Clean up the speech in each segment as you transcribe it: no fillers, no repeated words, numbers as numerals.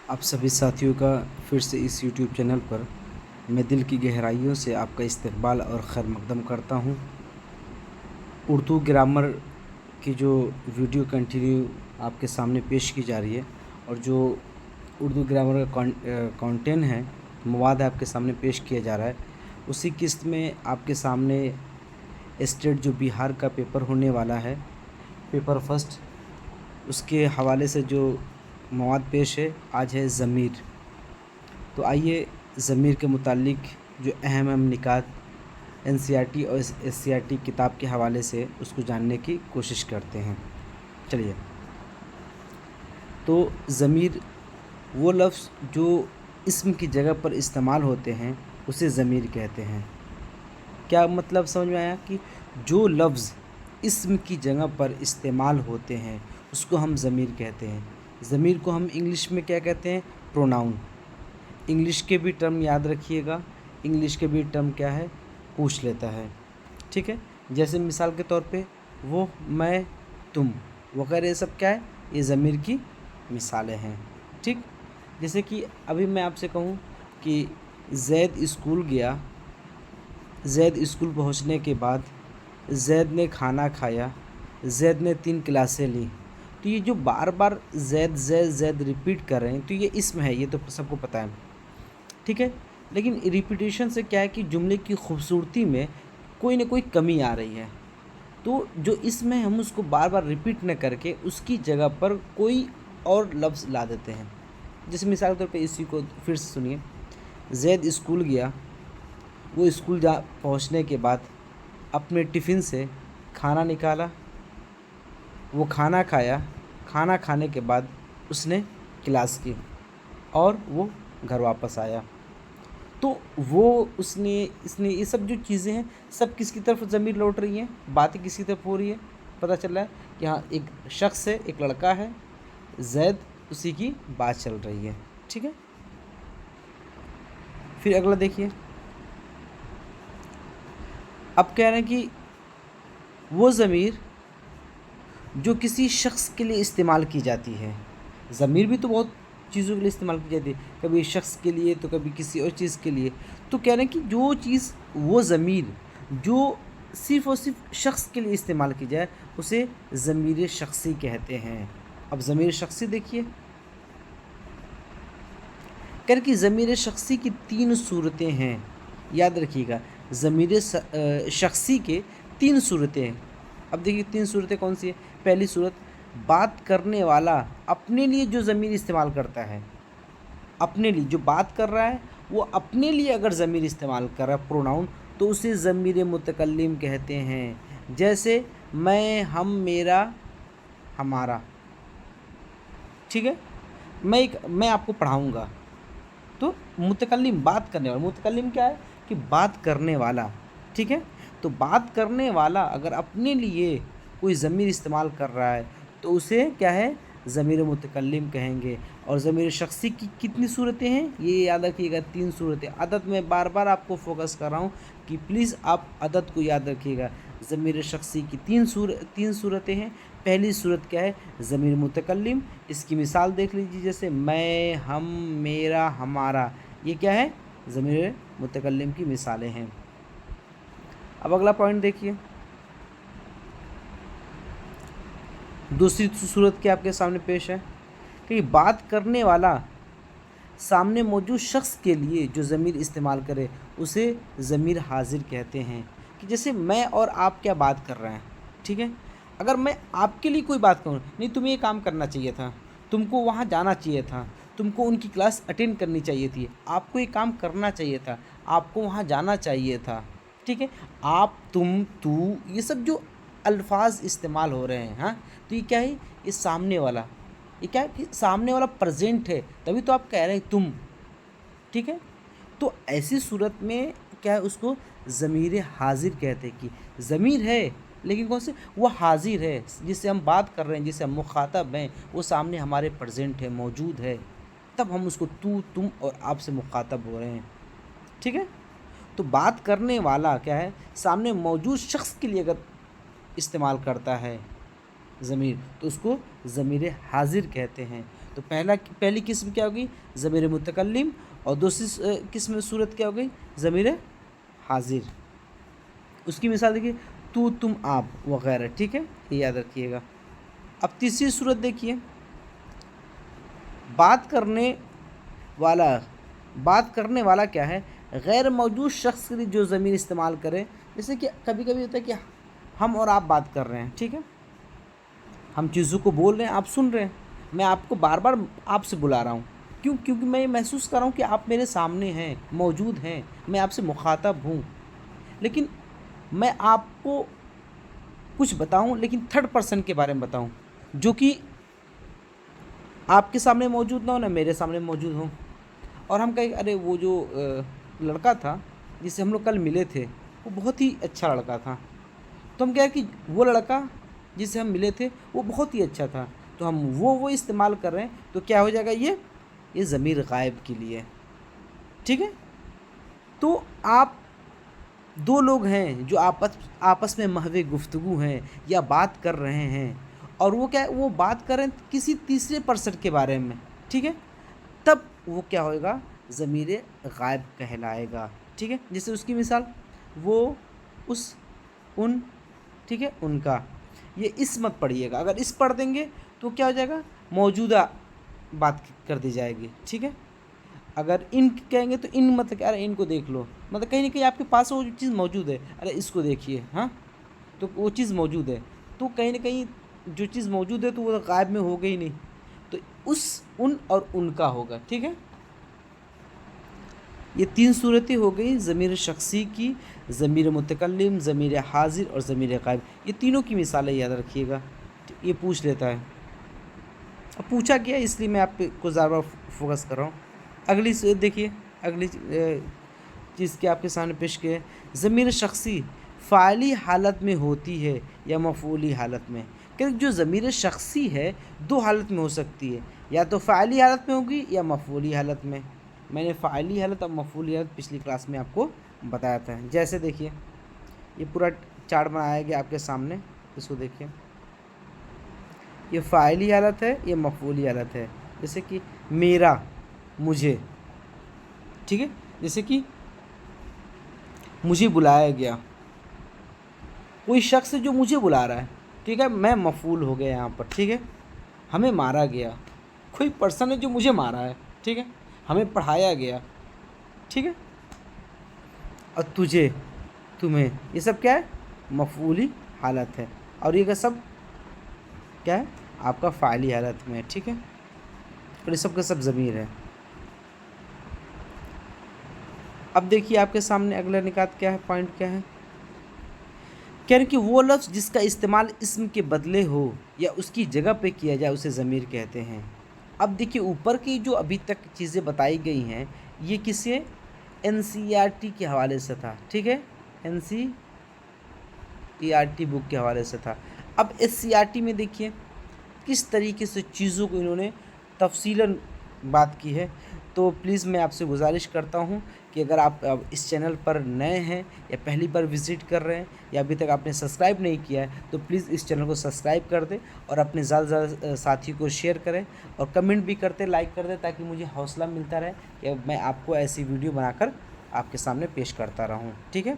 आप सभी साथियों का फिर से इस यूट्यूब चैनल पर मैं दिल की गहराइयों से आपका इस्तकबाल और खैर मकदम करता हूँ। उर्दू ग्रामर की जो वीडियो कंटिन्यू आपके सामने पेश की जा रही है और जो उर्दू ग्रामर का कंटेंट है, मवाद आपके सामने पेश किया जा रहा है, उसी किस्त में आपके सामने स्टेट जो बिहार का पेपर होने वाला है, पेपर फर्स्ट, उसके हवाले से जो मवाद पेश है आज है ज़मीर। तो आइए ज़मीर के मुतालिक जो अहम निकात एनसीईआरटी और एससीईआरटी किताब के हवाले से उसको जानने की कोशिश करते हैं। चलिए, तो ज़मीर वो लफ्ज़ जो इस्म की जगह पर इस्तेमाल होते हैं उसे ज़मीर कहते हैं। क्या मतलब समझ में आया कि जो लफ्ज़ इस्म की जगह पर इस्तेमाल होते हैं उसको हम ज़मीर कहते हैं। ज़मीर को हम इंग्लिश में क्या कहते हैं? प्रोनाउन। इंग्लिश के भी टर्म याद रखिएगा, इंग्लिश के भी टर्म क्या है? पूछ लेता है, ठीक है। जैसे मिसाल के तौर पे वो, मैं, तुम वगैरह, ये सब क्या है? ये ज़मीर की मिसालें हैं, ठीक। जैसे कि अभी मैं आपसे कहूँ कि ज़ैद स्कूल गया, ज़ैद स्कूल पहुँचने के बाद ज़ैद ने खाना खाया, ज़ैद ने 3 क्लासें ली। तो ये जो बार बार ज़ैद ज़ैद ज़ैद रिपीट कर रहे हैं तो ये इस्म है, ये तो सबको पता है, ठीक है। लेकिन रिपीटेशन से क्या है कि जुमले की खूबसूरती में कोई ना कोई कमी आ रही है। तो जो इसमें हम उसको बार बार रिपीट न करके उसकी जगह पर कोई और लफ्ज़ ला देते हैं। जैसे मिसाल के तौर पे इसी को फिर से सुनिए। ज़ैद स्कूल गया, वो स्कूल जा पहुँचने के बाद अपने टिफ़िन से खाना निकाला, वो खाना खाया, खाना खाने के बाद उसने क्लास की और वो घर वापस आया। तो वो उसने इसने ये सब जो चीज़ें हैं सब किसकी तरफ ज़मीर लौट रही हैं? बातें किसकी तरफ हो रही है? पता चल रहा है कि हाँ, एक शख्स है, एक लड़का है, ज़ैद, उसी की बात चल रही है, ठीक है। फिर अगला देखिए, अब कह रहे हैं कि वो ज़मीर जो किसी शख्स के लिए इस्तेमाल की जाती है। ज़मीर भी तो बहुत चीज़ों के लिए इस्तेमाल की जाती है, कभी शख्स के लिए तो कभी किसी और चीज़ के लिए। तो कह रहे हैं कि जो चीज़, वो ज़मीर जो सिर्फ़ और सिर्फ शख्स के लिए इस्तेमाल की जाए उसे ज़मीर शख्सी कहते हैं। अब ज़मीर शख्सी देखिए, कह रहे कि ज़मीर शख्सी की 3 सूरतें हैं। याद रखिएगा, ज़मीर शख्सी के 3 सूरतें हैं। अब देखिए 3 सूरतें कौन सी है? पहली सूरत, बात करने वाला अपने लिए जो ज़मीर इस्तेमाल करता है, अपने लिए जो बात कर रहा है वो अपने लिए अगर ज़मीर इस्तेमाल कर रहा है, प्रोनाउन, तो उसे ज़मीर मुतकल्लिम कहते हैं। जैसे मैं, हम, मेरा, हमारा, ठीक है। मैं आपको पढ़ाऊँगा, तो मुतकल्लिम बात करने वाला, मुतकल्लिम क्या है? कि बात करने वाला, ठीक है। तो बात करने वाला अगर अपने लिए कोई ज़मीर इस्तेमाल कर रहा है तो उसे क्या है? ज़मीर मुतकल्लिम कहेंगे। और ज़मीर शख्सी की कितनी सूरतें हैं? ये याद रखिएगा, 3 सूरतें। अदद में बार बार आपको फोकस कर रहा हूँ कि प्लीज़ आप अदद को याद रखिएगा। ज़मीर शख्सी की 3 सूरतें हैं। पहली सूरत क्या है? ज़मीर मुतकल्लिम। इसकी मिसाल देख लीजिए, जैसे मैं, हम, मेरा, हमारा, ये क्या है? ज़मीर मुतकल्लिम की मिसालें हैं। अब अगला पॉइंट देखिए, दूसरी सूरत क्या आपके सामने पेश है कि बात करने वाला सामने मौजूद शख्स के लिए जो ज़मीर इस्तेमाल करे उसे ज़मीर हाजिर कहते हैं। कि जैसे मैं और आप क्या बात कर रहे हैं, ठीक है। अगर मैं आपके लिए कोई बात करूँ, नहीं तुम्हें ये काम करना चाहिए था, तुमको वहाँ जाना चाहिए था, तुमको उनकी क्लास अटेंड करनी चाहिए थी, आपको ये काम करना चाहिए था, आपको वहाँ जाना चाहिए था, ठीक है। आप, तुम, तू, ये सब जो अल्फाज इस्तेमाल हो रहे हैं, हाँ, तो ये क्या है? ये सामने वाला, ये क्या है कि सामने वाला प्रेजेंट है, तभी तो आप कह रहे हैं तुम, ठीक है। तो ऐसी सूरत में क्या है? उसको ज़मीर हाजिर कहते हैं। कि ज़मीर है लेकिन कौन से? वो हाजिर है, जिससे हम बात कर रहे हैं, जिससे हम मुखातब हैं, वो सामने हमारे प्रेजेंट है, मौजूद है, तब हम उसको तू, तुम और आप से मुखातब हो रहे हैं, ठीक है। तो बात करने वाला क्या है? सामने मौजूद शख्स के लिए अगर इस्तेमाल करता है ज़मीर तो उसको ज़मीर हाजिर कहते हैं। तो पहली किस्म क्या होगी, ज़मीर मुतकल्लिम, और दूसरी किस्म सूरत क्या हो गई, ज़मीर हाजिर। उसकी मिसाल देखिए, तू, तुम, आप वगैरह, ठीक है, ये याद रखिएगा। अब तीसरी सूरत देखिए, बात करने वाला क्या है, गैर मौजूद शख्स के लिए जो ज़मीर इस्तेमाल करे। जैसे कि कभी कभी होता है कि हम और आप बात कर रहे हैं, ठीक है, हम चीज़ों को बोल रहे हैं, आप सुन रहे हैं, मैं आपको बार बार आपसे बुला रहा हूँ, क्यों? क्योंकि मैं ये महसूस कर रहा हूँ कि आप मेरे सामने हैं, मौजूद हैं, मैं आपसे मुखातब हूँ। लेकिन मैं आपको कुछ बताऊँ, लेकिन थर्ड पर्सन के बारे में बताऊँ, जो कि आपके सामने मौजूद ना हो, ना मेरे सामने मौजूद हो। और हम कहें, अरे वो जो लड़का था जिससे हम लोग कल मिले थे, वो बहुत ही अच्छा लड़का था। तो हम कहें कि वो लड़का जिससे हम मिले थे वो बहुत ही अच्छा था, तो हम वो इस्तेमाल कर रहे हैं, तो क्या हो जाएगा, ये ज़मीर गायब के लिए, ठीक है। तो आप दो लोग हैं जो आपस में महवे गुफ्तगू हैं या बात कर रहे हैं, और वो क्या है, वो बात कर रहे हैं किसी तीसरे पर्सन के बारे में, ठीक है, तब वो क्या होएगा, ज़मीर गायब कहलाएगा, ठीक है। जैसे उसकी मिसाल, वो, उस, उन, ठीक है, उनका। ये इस मत पढ़िएगा, अगर इस पढ़ देंगे तो क्या हो जाएगा, मौजूदा बात कर दी जाएगी, ठीक है। अगर इन कहेंगे तो इन मतलब अरे इनको देख लो, मतलब कहीं ना कहीं आपके पास वो चीज़ मौजूद है, अरे इसको देखिए, हाँ, तो वो चीज़ मौजूद है, तो कहीं ना कहीं जो चीज़ मौजूद है तो वो गायब में हो गई नहीं, तो उस, उन और उनका होगा, ठीक है। ये तीन सूरतें हो गई ज़मीर शख्सी की, ज़मीर मुतकल्लिम, ज़मीर हाजिर और ज़मीर गायब। ये तीनों की मिसालें याद रखिएगा, ये पूछ लेता है। अब पूछा गया इसलिए मैं आप पे को ज़्यादा फोकस कर रहा हूँ। अगली देखिए, अगली चीज़ के आपके सामने पेश किया है, ज़मीर शख्सी फ़ाइली हालत में होती है या मफ़ऊली हालत में। क्योंकि जो ज़मीर शख्सी है दो हालत में हो सकती है, या तो फ़ाइली हालत में होगी या मफ़ऊली हालत में। मैंने फ़ाइली हालत और मफ़ऊली हालत पिछली क्लास में आपको बताया था। जैसे देखिए, ये पूरा चार्ट बनाया गया आपके सामने, इसको देखिए, ये फ़ाइली हालत है, ये मफ़ऊली हालत है। जैसे कि मेरा, मुझे, ठीक है, जैसे कि मुझे बुलाया गया, कोई शख्स है जो मुझे बुला रहा है, ठीक है, मैं मफ़ऊल हो गया यहाँ पर, ठीक है। हमें मारा गया, कोई पर्सन है जो मुझे मारा है, ठीक है। हमें पढ़ाया गया, ठीक है। और तुझे, तुम्हें, ये सब क्या है, मफ़ऊली हालत है, और ये सब क्या है, आपका फ़ाइली हालत में है, ठीक है। और ये सब का सब ज़मीर है। अब देखिए आपके सामने अगला निकात क्या है, पॉइंट क्या है, कह रहे कि वो लफ्ज़ जिसका इस्तेमाल इसम के बदले हो या उसकी जगह पे किया जाए उसे ज़मीर कहते हैं। अब देखिए ऊपर की जो अभी तक चीज़ें बताई गई हैं, ये किसे, NCERT के हवाले से था, ठीक है, NCERT बुक के हवाले से था। अब SCERT में देखिए किस तरीके से चीज़ों को इन्होंने तफसीलन बात की है। तो प्लीज़ मैं आपसे गुजारिश करता हूँ कि अगर आप इस चैनल पर नए हैं या पहली बार विज़िट कर रहे हैं या अभी तक आपने सब्सक्राइब नहीं किया है, तो प्लीज़ इस चैनल को सब्सक्राइब कर दें और अपने ज़्यादा से ज़्यादा साथियों को शेयर करें और कमेंट भी करते, लाइक कर दें, ताकि मुझे हौसला मिलता रहे कि मैं आपको ऐसी वीडियो बनाकर आपके सामने पेश करता रहूँ, ठीक है।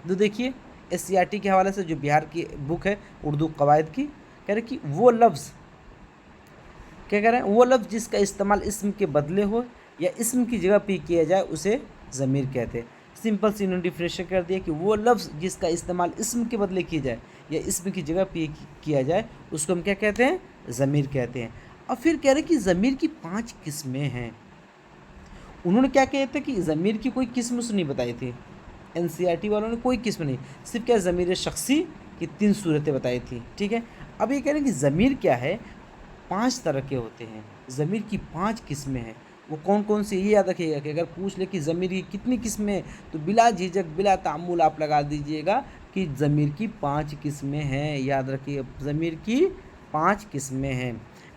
तो देखिए SCERT के हवाले से जो बिहार की बुक है उर्दू कवायद की, कह रहे कि वो लफ्ज़, क्या कह रहे हैं, वो लफ्ज़ जिसका इस्तेमाल इसम के बदले हो या इसम की जगह पे किया जाए उसे ज़मीर कहते हैं। सिंपल सी इन्होंने डिफरेंशिएशन कर दिया कि वो लफ्ज़ जिसका इस्तेमाल इसम के बदले किया जाए या इसम की जगह पे किया जाए उसको हम क्या कहते हैं, ज़मीर कहते हैं। अब फिर कह रहे हैं कि ज़मीर की 5 किस्में हैं। उन्होंने क्या कहे थे कि ज़मीर की कोई किस्म उसने नहीं बताई थी, NCERT वालों ने कोई किस्म नहीं, सिर्फ क्या ज़मीर शख्सी की 3 सूरतें बताई थी, ठीक है। अब ये कह रहे हैं कि ज़मीर क्या है, 5 तरह के होते हैं, ज़मीर की 5 किस्में हैं। वो कौन कौन सी, ये याद रखिएगा कि अगर पूछ ले कि ज़मीर की कितनी किस्में हैं, तो बिला झिझक बिला तामुल आप लगा दीजिएगा कि ज़मीर की 5 किस्में हैं। याद रखिए, ज़मीर की 5 किस्में हैं।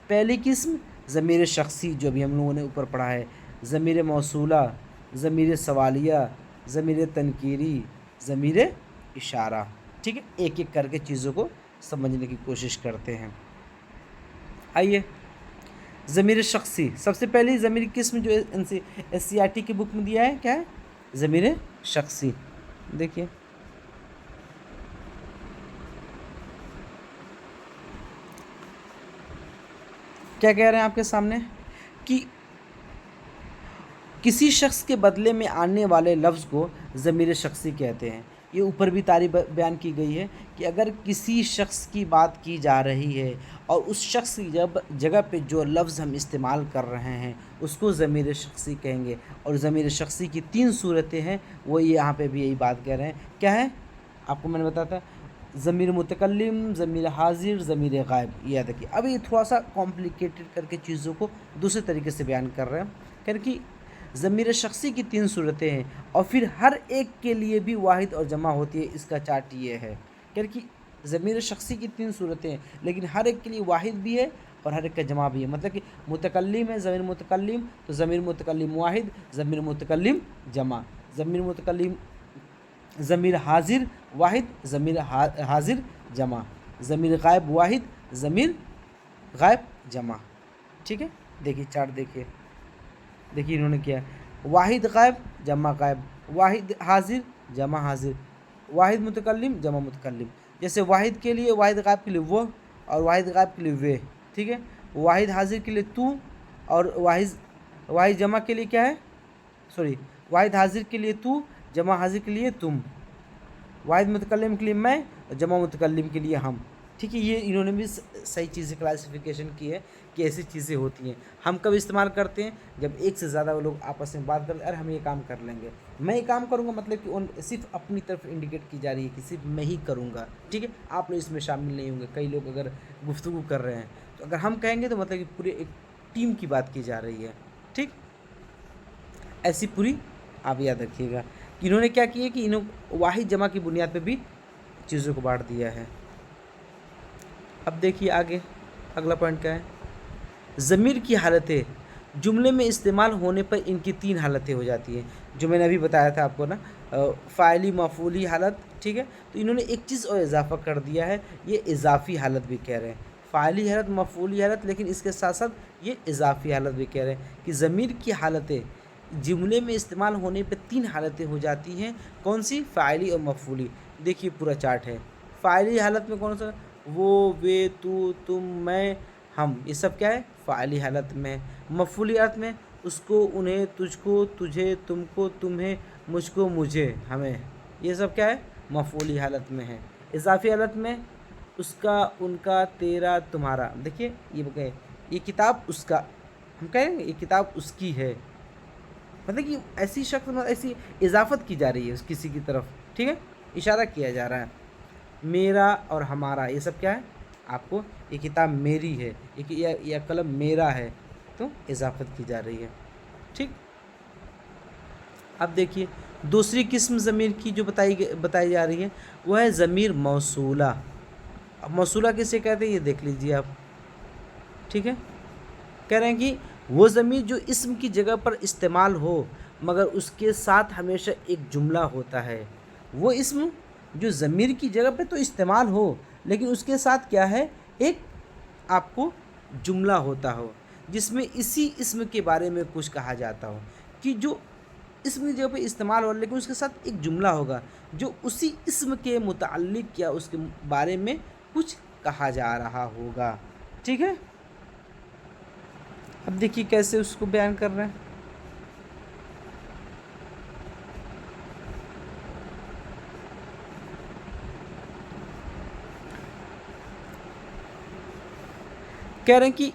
पहली किस्म ज़मीर शख्सी, जो भी हम लोगों ने ऊपर पढ़ा है, ज़मीर मौसूला, ज़मीर सवालिया, ज़मीर तनकीरी, ज़मीर इशारा, ठीक है। एक एक करके चीज़ों को समझने की कोशिश करते हैं। आइए, ज़मीर शख्सी, सबसे पहली ज़मीर की किस्म जो एनसीईआरटी की बुक में दिया है क्या है, ज़मीर शख्सी। देखिए क्या कह रहे हैं आपके सामने कि किसी शख्स के बदले में आने वाले लफ्ज़ को ज़मीर शख्सी कहते हैं। ये ऊपर भी तारीफ बयान की गई है कि अगर किसी शख्स की बात की जा रही है और उस शख्स की जगह पे जो लफ्ज़ हम इस्तेमाल कर रहे हैं उसको ज़मीर शख्सी कहेंगे। और ज़मीर शख्सी की 3 सूरतें हैं, वो यहाँ पे भी यही बात कह रहे हैं। क्या है आपको मैंने बताया था, ज़मीर मुतकल्लिम, ज़मीर हाजिर, ज़मीर गायब। ये याद रखिए। अब ये थोड़ा सा कॉम्प्लिकेटेड करके चीज़ों को दूसरे तरीके से बयान कर रहे हैं। कह रहे कि ज़मीर शख्सी की 3 सूरतें हैं और फिर हर एक के लिए भी वाहिद और जमा होती है। इसका चार्ट ये है। कह रहे कि ज़मीर शख्सी की 3 सूरतें हैं लेकिन हर एक के लिए वाहिद भी है और हर एक का जमा भी है। मतलब कि मुतकल्लिम है ज़मीर मुतकल्लिम, तो ज़मीर मुतकल्लिम वाहिद, ज़मीर मुतकल्लिम जमा, ज़मीर मुतकल्लिम ज़मीर हाजिर वाहिद, ज़मीर हाजिर जमा, ज़मीर गायब वाहिद, ज़मीर गायब जमा। ठीक है, देखिए चार्ट देखिए इन्होंने किया वाहिद गायब जमा गायब, वाहिद हाजिर जमा हाजिर, वाहिद मुतकल्लिम जमा मुतकल्लिम। जैसे वाहिद के लिए, वाहिद गायब के लिए वो, और वाहिद गायब के लिए वे। ठीक है, वाहिद हाजिर के लिए तू, और वाहिद जमा के लिए क्या है, सॉरी वाहिद हाजिर के लिए तू, जमा हाजिर के लिए तुम, वाहिद मुतकल्लिम के लिए मैं और जमा मुतकल्लिम के लिए हम। ठीक है, ये इन्होंने भी सही चीज़ें क्लासिफिकेशन की है कि ऐसी चीज़ें होती हैं। हम कब इस्तेमाल करते हैं, जब एक से ज़्यादा लोग आपस में बात करते हैं, अरे हम ये काम कर लेंगे, मैं ये काम करूँगा, मतलब कि सिर्फ अपनी तरफ इंडिकेट की जा रही है कि सिर्फ मैं ही करूँगा। ठीक है, आप लोग इसमें शामिल नहीं होंगे। कई लोग अगर गुफ्तगू कर रहे हैं तो अगर हम कहेंगे तो मतलब कि पूरे एक टीम की बात की जा रही है। ठीक, ऐसी पूरी आप याद रखिएगा कि इन्होंने क्या किया कि इन्होंने वाहिद जमा की बुनियाद पे भी चीज़ों को बांट दिया है। अब देखिए आगे अगला पॉइंट क्या है, ज़मीर की हालतें। जुमले में इस्तेमाल होने पर इनकी 3 हालतें हो जाती हैं, जो मैंने अभी बताया था आपको ना, फ़ाइली मफ़ूली हालत। ठीक है, तो इन्होंने एक चीज़ और इजाफा कर दिया है, ये इजाफ़ी हालत भी कह रहे हैं। फ़ाइली हालत, मफ़ूली हालत, लेकिन इसके साथ साथ ये इजाफ़ी हालत भी कह रहे हैं कि ज़मीर की हालतें जुमले में इस्तेमाल होने पर 3 हालतें हो जाती हैं। कौन सी, फ़ाइली और मफ़ूली। देखिए पूरा चार्ट है। फ़ाइली हालत में कौन सा, वो, वे, तू, तुम, मैं, हम, ये सब क्या है, फ़ाइली हालत में। मफ़ूली हालत में उसको, उन्हें, तुझको, तुझे, तुमको, तुम्हें, मुझको, मुझे, हमें, ये सब क्या है, मफ़ूली हालत में है। इज़ाफ़ी हालत में उसका, उनका, तेरा, तुम्हारा। देखिए ये कहे ये किताब उसका, हम कहेंगे ये किताब उसकी है, मतलब कि ऐसी शक्ल में ऐसी इजाफत की जा रही है किसी की तरफ। ठीक है, इशारा किया जा रहा है। मेरा और हमारा, ये सब क्या है, आपको ये किताब मेरी है, या कलम मेरा है, तो इजाफत की जा रही है। ठीक, अब देखिए दूसरी किस्म ज़मीर की जो बताई जा रही है वो है ज़मीर मौसूला। अब मौसूला किसे कहते हैं ये देख लीजिए आप। ठीक है, कह रहे हैं कि वो ज़मीर जो इस्म की जगह पर इस्तेमाल हो मगर उसके साथ हमेशा एक जुमला होता है। वो इस्म जो ज़मीर की जगह पे तो इस्तेमाल हो लेकिन उसके साथ क्या है, एक आपको जुमला होता हो जिसमें इसी इस्म के बारे में कुछ कहा जाता हो, कि जो इस्म की जगह पे इस्तेमाल हो लेकिन उसके साथ एक जुमला होगा जो उसी इस्म के मुताल्लिक या उसके बारे में कुछ कहा जा रहा होगा। ठीक है, अब देखिए कैसे उसको बयान कर रहे हैं। कह रहे हैं कि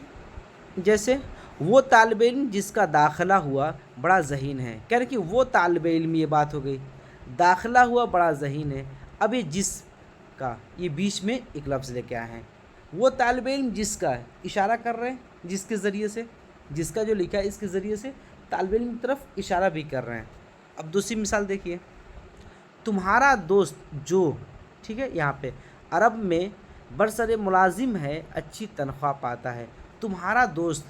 जैसे वो तालिब इल्म जिसका दाखिला हुआ बड़ा ज़हीन है। कह रहे हैं कि वो तालिब इल्म, ये बात हो गई, दाखिला हुआ बड़ा ज़हीन है। अब ये जिस का, ये बीच में एक लफ्ज़ लेके आए हैं। वो तालिब इल्म जिसका, इशारा कर रहे हैं जिसके ज़रिए से, जिसका जो लिखा है इसके ज़रिए से तालिब इल्म की तरफ इशारा भी कर रहे हैं। अब दूसरी मिसाल देखिए, तुम्हारा दोस्त जो, ठीक है, यहाँ पे अरब में बरसरे मुलाजिम है, अच्छी तनख्वाह पाता है। तुम्हारा दोस्त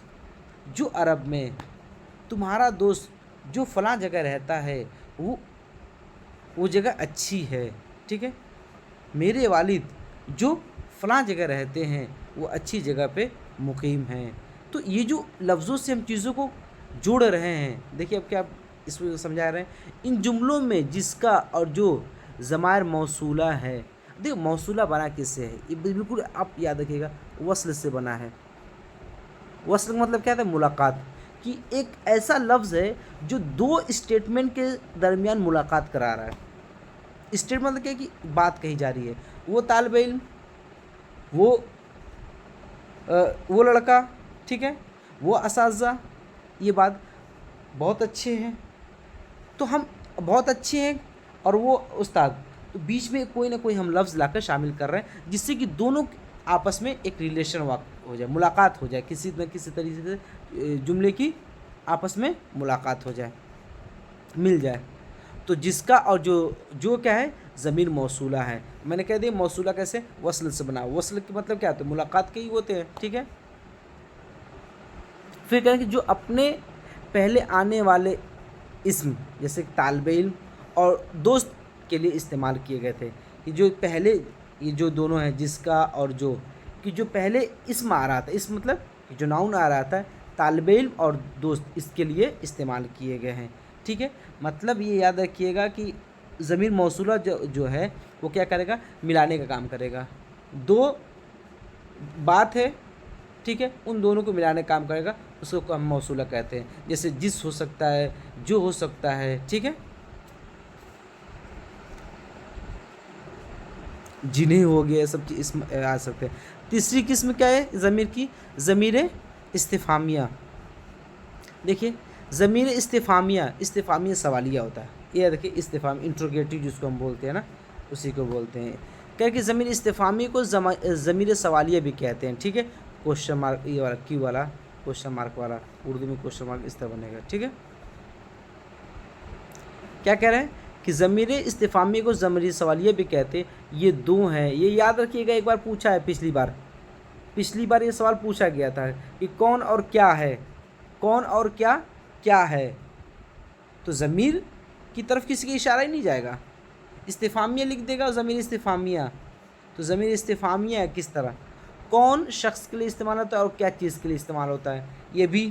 जो अरब में, तुम्हारा दोस्त जो फ़लाँ जगह रहता है वो जगह अच्छी है। ठीक है, मेरे वालिद जो फ़लाँ जगह रहते हैं वो अच्छी जगह पे मुकीम हैं। تو یہ جو لفظوں سے ہم چیزوں کو جوڑ رہے ہیں، دیکھیے اب کیا اس میں سمجھا رہے ہیں، ان جملوں میں جس کا اور جو ضمائر موصولہ ہے، دیکھو موصولہ بنا کس سے ہے، یہ بالکل آپ یاد رکھیے گا، وصل سے بنا ہے۔ وصل کا مطلب کیا تھا؟ ملاقات، کہ ایک ایسا لفظ ہے جو دو اسٹیٹمنٹ کے درمیان ملاقات کرا رہا ہے۔ اسٹیٹمنٹ مطلب کیا ہے کہ بات کہی جا رہی ہے، وہ طالب علم، وہ وہ لڑکا، ٹھیک ہے، وہ اساتذہ، یہ بات بہت اچھے ہیں، تو ہم بہت اچھے ہیں، اور وہ استاد، تو بیچ میں کوئی نہ کوئی ہم لفظ لا کر شامل کر رہے ہیں جس سے کہ دونوں آپس میں ایک ریلیشن واقع ہو جائے، ملاقات ہو جائے، کسی نہ کسی طریقے سے جملے کی آپس میں ملاقات ہو جائے، مل جائے۔ تو جس کا اور جو کیا ہے؟ ضمیر موصولہ ہے۔ میں نے کہہ دیا موصولہ کیسے؟ وصل سے بنا۔ وصل کا مطلب کیا ہوتا ہے؟ ملاقات کے ہی ہوتے ہیں، ٹھیک ہے۔ پھر کہیں کہ جو اپنے پہلے آنے والے اسم جیسے طالب علم اور دوست کے لیے استعمال کیے گئے تھے، یہ جو پہلے، یہ جو دونوں ہیں، جس کا اور جو، کہ جو پہلے اسم آ رہا تھا، اسم مطلب کہ جو ناؤن آ رہا تھا، طالب علم اور دوست، اس کے لیے استعمال کیے گئے ہیں، ٹھیک ہے۔ مطلب یہ یاد رکھیے گا کہ ضمیر موصولہ جو ہے وہ کیا کرے گا؟ ملانے کا کام کرے گا، دو بات ہے، ٹھیک ہے، ان دونوں کو ملانے کا کام کرے گا، اس کو ہم موصولہ کہتے ہیں۔ جیسے جس ہو سکتا ہے، جو ہو سکتا ہے، ٹھیک ہے، جنہیں ہو گیا، سب چیز اسم آ سکتے ہیں۔ تیسری قسم کیا ہے ضمیر کی؟ ضمیر استفہامیہ۔ دیکھیے ضمیر استفہامیہ سوالیہ ہوتا ہے، یہ دیکھیے استفہام انٹروگیٹو جس کو ہم بولتے ہیں نا، اسی کو بولتے ہیں۔ کہ ضمیر استفہامی کو ضمیر سوالیہ بھی کہتے ہیں، ٹھیک ہے، کوشچن مارک، یہ والا کیو والا، کوشچن مارک والا، اردو میں کوشچن مارک اس طرح بنے گا، ٹھیک ہے۔ کیا کہہ رہے ہیں کہ ضمیر استفہامی کو ضمیر سوالیہ بھی کہتے ہیں، یہ دو ہیں، یہ یاد رکھیے گا، ایک بار پوچھا ہے پچھلی بار یہ سوال پوچھا گیا تھا کہ کون اور کیا ہے، کون اور کیا ہے، تو ضمیر کی طرف کسی کا اشارہ ہی نہیں جائے گا، استفہامیہ لکھ دے گا ضمیر استفہامیہ، تو ضمیر استفہامیہ کس طرح، کون شخص کے لیے استعمال ہوتا ہے اور کیا چیز کے لیے استعمال ہوتا ہے، یہ بھی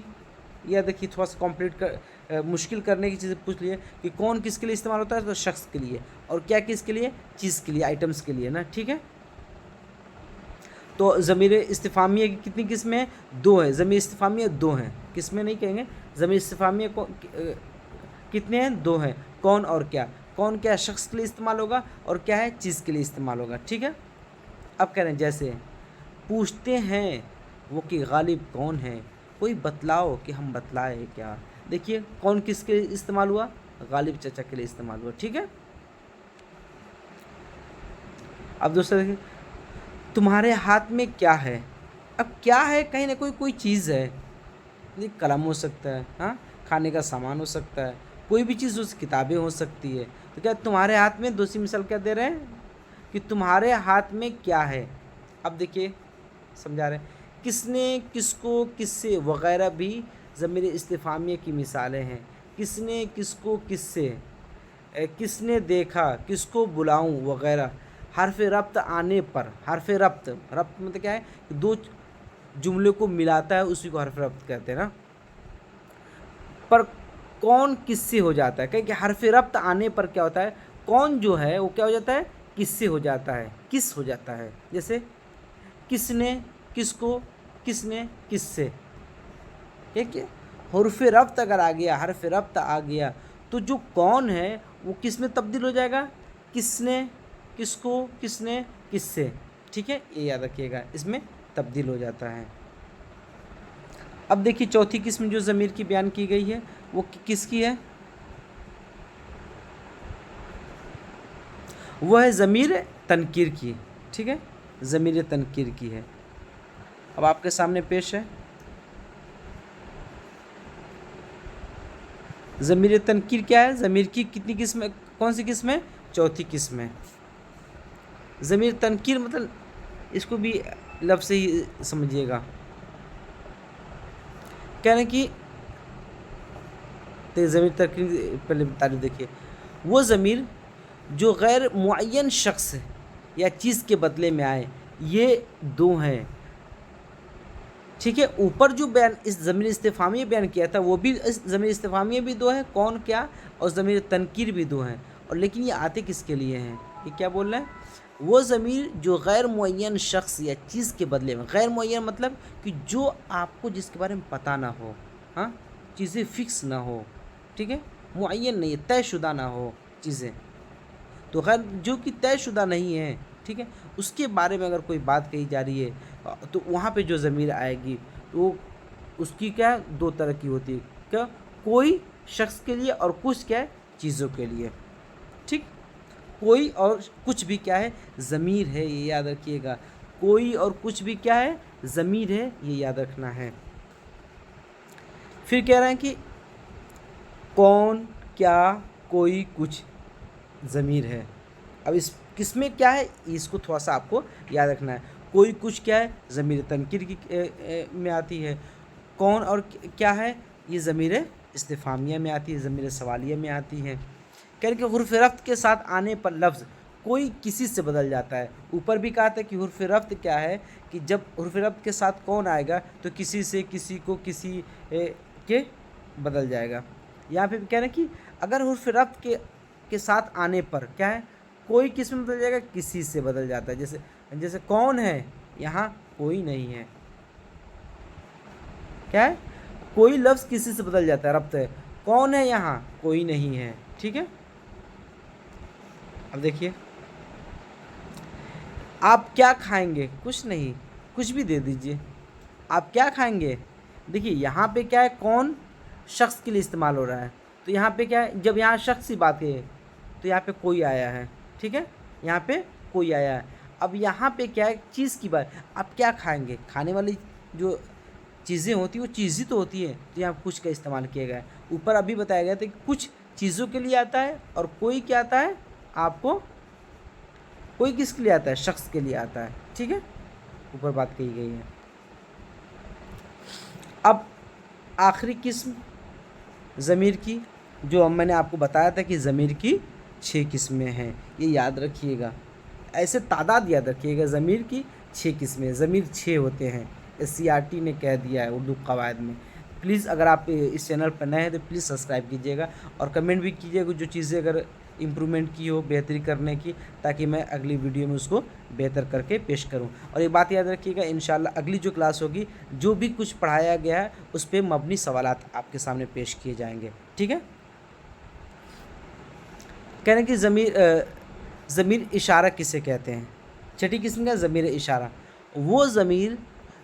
یہ دیکھیے تھوڑا سا مشکل کرنے کی چیزیں پوچھ لیے کہ کون کس کے لیے استعمال ہوتا ہے، تو شخص کے لیے، اور کیا کس کے لیے؟ چیز کے لیے، آئٹمس کے لیے نا، ٹھیک ہے۔ تو ضمیر استفہامیہ کی کتنی قسمیں ہیں؟ دو ہیں، ضمیر استفہامیہ دو ہیں، قسمیں نہیں کہیں گے، ضمیر استفہامیہ کو کتنے ہیں؟ دو ہیں، کون اور کیا، کون کیا شخص کے لیے استعمال ہوگا اور کیا ہے؟ چیز کے لیے استعمال ہوگا، ٹھیک ہے۔ اب کہہ رہے ہیں جیسے پوچھتے ہیں وہ کہ غالب کون ہے، کوئی بتلاؤ کہ ہم بتلائے کیا، دیکھیے کون کس کے لیے استعمال ہوا؟ غالب چچا کے لیے استعمال ہوا، ٹھیک ہے۔ اب دوسرا دیکھیں، تمہارے ہاتھ میں کیا ہے، اب کیا ہے کہیں نہ کوئی چیز ہے، قلم ہو سکتا ہے، ہاں، کھانے کا سامان ہو سکتا ہے، کوئی بھی چیز اس کتابیں ہو سکتی ہے، تو کیا تمہارے ہاتھ میں، دوسری مثال کیا دے رہے ہیں کہ تمہارے ہاتھ میں کیا ہے۔ اب دیکھیے سمجھا رہے ہیں، کس نے، کس کو، کس سے وغیرہ بھی ضمیر استفہامیہ کی مثالیں ہیں، کس نے، کس کو، کس سے، کس نے دیکھا، کس کو بلاؤں وغیرہ، حرف ربط آنے پر، حرف ربط مطلب کیا ہے کہ دو جملے کو ملاتا ہے، اسی کو حرف ربط کہتے ہیں نا، پر کون کس سے ہو جاتا ہے، کہ حرف ربط آنے پر کیا ہوتا ہے، کون جو ہے وہ کیا ہو جاتا ہے؟ کس سے ہو جاتا ہے، کس ہو جاتا ہے، جیسے کس نے، کس کو، کس نے، کس سے، ٹھیک ہے۔ حرف ربط اگر آ گیا، حرف ربط آ گیا تو جو کون ہے وہ کس میں تبدیل ہو جائے گا؟ کس نے، کس کو، کس نے، کس سے، ٹھیک ہے، یہ یاد رکھیے گا، اس میں تبدیل ہو جاتا ہے۔ اب دیکھیے چوتھی قسم جو ضمیر کی بیان کی گئی ہے وہ کس کی ہے؟ وہ ہے ضمیر تنکیر کی، ٹھیک ہے، ضمیر تنکیر کی ہے۔ اب آپ کے سامنے پیش ہے ضمیر تنکیر کیا ہے، ضمیر کی کتنی قسم، کون سی قسم ہے؟ چوتھی قسم ہے۔ ضمیر تنکیر مطلب اس کو بھی لفظ سے ہی سمجھیے گا، کہہ رہے ہیں کہ ضمیر تنکیر پہلے تعریف دیکھیے، وہ ضمیر جو غیر معین شخص یا چیز کے بدلے میں آئے، یہ دو ہیں، ठीक है। ऊपर जो बयान इस ज़मीर इस्तिफ़ामिया बयान किया था वो भी इस ज़मीर इस्तिफ़ामिया भी दो है, कौन क्या, और ज़मीर तनकीर भी दो हैं, और लेकिन ये आते किसके लिए हैं, ये क्या बोल रहे हैं, वो ज़मीर जो गैर मुअय्यन शख्स या चीज़ के बदले में, गैर मुअय्यन मतलब कि जो आपको जिसके बारे में पता ना हो, हाँ, चीज़ें फिक्स ना हो, ठीक है, मुअय्यन नहीं है, तयशुदा ना हो चीज़ें, तो खैर जो कि तयशुदा नहीं है, ठीक है, उसके बारे में अगर कोई बात कही जा रही है तो वहाँ पे जो ज़मीर आएगी तो उसकी क्या है, दो तरह की होती है, क्या, कोई शख्स के लिए और कुछ क्या है, चीज़ों के लिए, ठीक। कोई और कुछ भी क्या है, ज़मीर है, ये याद रखिएगा, कोई और कुछ भी क्या है, ज़मीर है, ये याद रखना है। फिर कह रहे हैं कि कौन, क्या, कोई, कुछ ज़मीर है। अब इस किसमें क्या है, इसको थोड़ा सा आपको याद रखना है। कोई कुछ क्या है, ज़मीर तनकीर की में आती है। कौन और क्या है, ये ज़मीर इस्तिफ़ामिया में आती है, ज़मीर सवालिया में आती है। कह रहे कि हुर्फ़ रफ़्त के साथ आने पर लफ्ज़ कोई किसी से बदल जाता है। ऊपर भी कहा था कि हुर्फ़ रफ़्त क्या है, कि जब हुर्फ़ रफ़्त के साथ कौन आएगा तो किसी से, किसी को, किसी के बदल जाएगा। यहाँ पे कह रहे हैं कि अगर हुर्फ़ रफ़्त के साथ आने पर क्या है, कोई किस में बदल जाएगा, किसी से बदल जाता है। जैसे जैसे कौन है, यहाँ कोई नहीं है, क्या है, कोई लफ्ज़ किसी से बदल जाता है, रब्त है। कौन है, यहाँ कोई नहीं है, ठीक है। अब देखिए, आप क्या खाएंगे, कुछ नहीं, कुछ भी दे दीजिए, आप क्या खाएंगे। देखिए यहाँ पे क्या है, कौन शख्स के लिए इस्तेमाल हो रहा है, तो यहाँ पे क्या है, जब यहाँ शख्स की बात है तो यहाँ पे कोई आया है, ठीक है, यहाँ पे कोई आया है। अब यहाँ पे क्या है, चीज़ की बात, आप क्या खाएंगे, खाने वाली जो चीज़ें होती हैं वो चीज़ ही तो होती है, तो यहाँ कुछ का इस्तेमाल किया गया है। ऊपर अभी बताया गया था कि कुछ चीज़ों के लिए आता है और कोई क्या आता है आपको, कोई किसके लिए आता है, शख्स के लिए आता है, ठीक है, ऊपर बात कही गई है। अब आखिरी किस्म ज़मीर की, जो मैंने आपको बताया था कि ज़मीर की 6 किस्में हैं, ये याद रखिएगा, ऐसे तादाद याद रखिएगा, ज़मीर की 6 किस्में, ज़मीर 6 होते हैं, SCRT ने कह दिया है उर्दू कवायद में। प्लीज़ अगर आप इस चैनल पर नए हैं तो प्लीज़ सब्सक्राइब कीजिएगा और कमेंट भी कीजिएगा जो चीज़ें अगर इम्प्रूवमेंट की हो, बेहतरी करने की, ताकि मैं अगली वीडियो में उसको बेहतर करके पेश करूं। और एक बात याद रखिएगा, इंशाल्लाह अगली जो क्लास होगी, जो भी कुछ पढ़ाया गया है उस पर मबनी सवालात आपके सामने पेश किए जाएंगे, ठीक है। कह रहे हैं कि ज़मीर इशारा किसे कहते हैं। छठी किस्म का ज़मीर इशारा, वो ज़मीर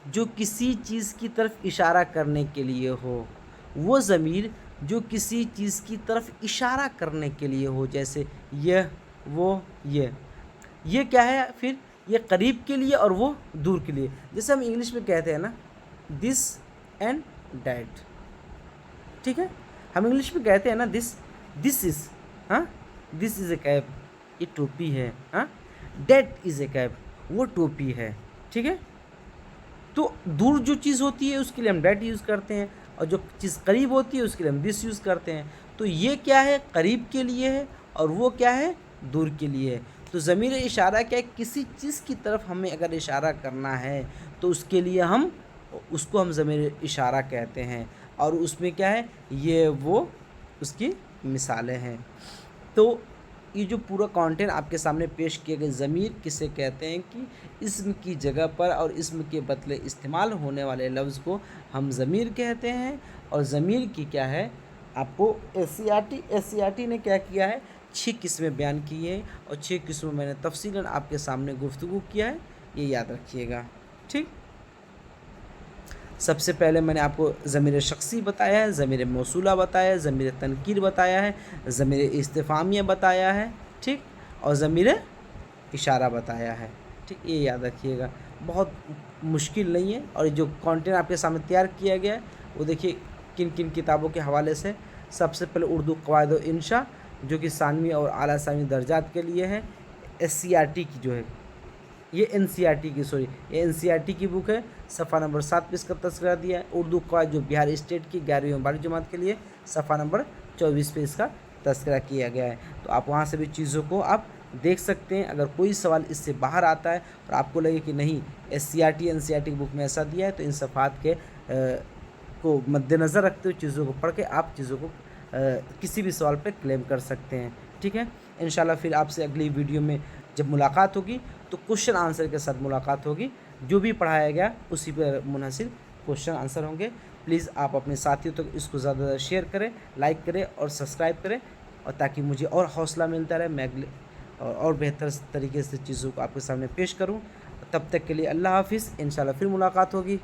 जो किसी चीज़ की तरफ इशारा करने के लिए हो, वो ज़मीर जो किसी चीज़ की तरफ इशारा करने के लिए हो, जैसे यह, वो, ये क्या है, फिर ये करीब के लिए और वो दूर के लिए। जैसे हम इंग्लिश में कहते हैं ना, दिस एंड डैट, ठीक है, हम इंग्लिश में कहते हैं ना, दिस इज़, हाँ, दिस इज़ ए कैप, ये टोपी है, हाँ, डैट इज़ ए कैप, वो टोपी है, ठीक है। तो दूर जो चीज़ होती है उसके लिए हम डैट यूज़ करते हैं, और जो चीज़ करीब होती है उसके लिए हम दिस यूज़ करते हैं। तो ये क्या है, करीब के लिए है, और वो क्या है, दूर के लिए है। तो ज़मीर इशारा क्या है, किसी चीज़ की तरफ हमें अगर इशारा करना है तो उसके लिए हम उसको हम ज़मीर इशारा कहते हैं, और उसमें क्या है, ये वो उसकी मिसालें हैं। तो ये जो पूरा कंटेंट आपके सामने पेश किए गए, ज़मीर किसे कहते हैं, कि इस्म की जगह पर और इस्म के बदले इस्तेमाल होने वाले लफ्ज़ को हम ज़मीर कहते हैं। और ज़मीर की क्या है, आपको SCRT ने क्या किया है, 6 किस्में बयान की है, और 6 किस्मों मैंने तफसीलन आपके सामने गुफ्तगू किया है, ये याद रखिएगा, ठीक। सबसे पहले मैंने आपको ज़मीर शख्सी बताया है, ज़मीर मौसूला बताया है, ज़मीर तनकीर बताया है, ज़मीर इस्तिफ़ामिया बताया है, ठीक, और ज़मीर इशारा बताया है, ठीक, ये याद रखिएगा, बहुत मुश्किल नहीं है। और जो कंटेंट आपके सामने तैयार किया गया है वो देखिए किन किन किताबों के हवाले से। सबसे पहले उर्दू क़वायद व इंशा, जो कि सानवी और आला सानवी दर्जात के लिए है। SCRT की जो है, ये NCERT की, सॉरी, ये NCERT की बुक है, सफ़ा नंबर 7 पे इसका तस्करा दिया है। उर्दू क़वायद जो बिहार स्टेट की 11वीं और 12वीं जमात के लिए, सफ़ा नंबर 24 पे इसका तस्करा किया गया है। तो आप वहाँ से भी चीज़ों को आप دیکھ سکتے ہیں۔ اگر کوئی سوال اس سے باہر آتا ہے اور آپ کو لگے کہ نہیں SCRT NCERT کی بک میں ایسا دیا ہے، تو ان صفحات کے کو مد نظر رکھتے ہوئے چیزوں کو پڑھ کے آپ چیزوں کو کسی بھی سوال پہ کلیم کر سکتے ہیں، ٹھیک ہے۔ انشاءاللہ پھر آپ سے اگلی ویڈیو میں جب ملاقات ہوگی تو کوشچن آنسر کے ساتھ ملاقات ہوگی، جو بھی پڑھایا گیا اسی پر منحصر کوشچن آنسر ہوں گے۔ پلیز آپ اپنے ساتھیوں تک اس کو زیادہ زیادہ شیئر کریں، لائک کریں اور سبسکرائب کریں، اور تاکہ مجھے اور حوصلہ ملتا رہے، میں اگلے اور بہتر طریقے سے چیزوں کو آپ کے سامنے پیش کروں۔ تب تک کے لیے اللہ حافظ، انشاءاللہ پھر ملاقات ہوگی۔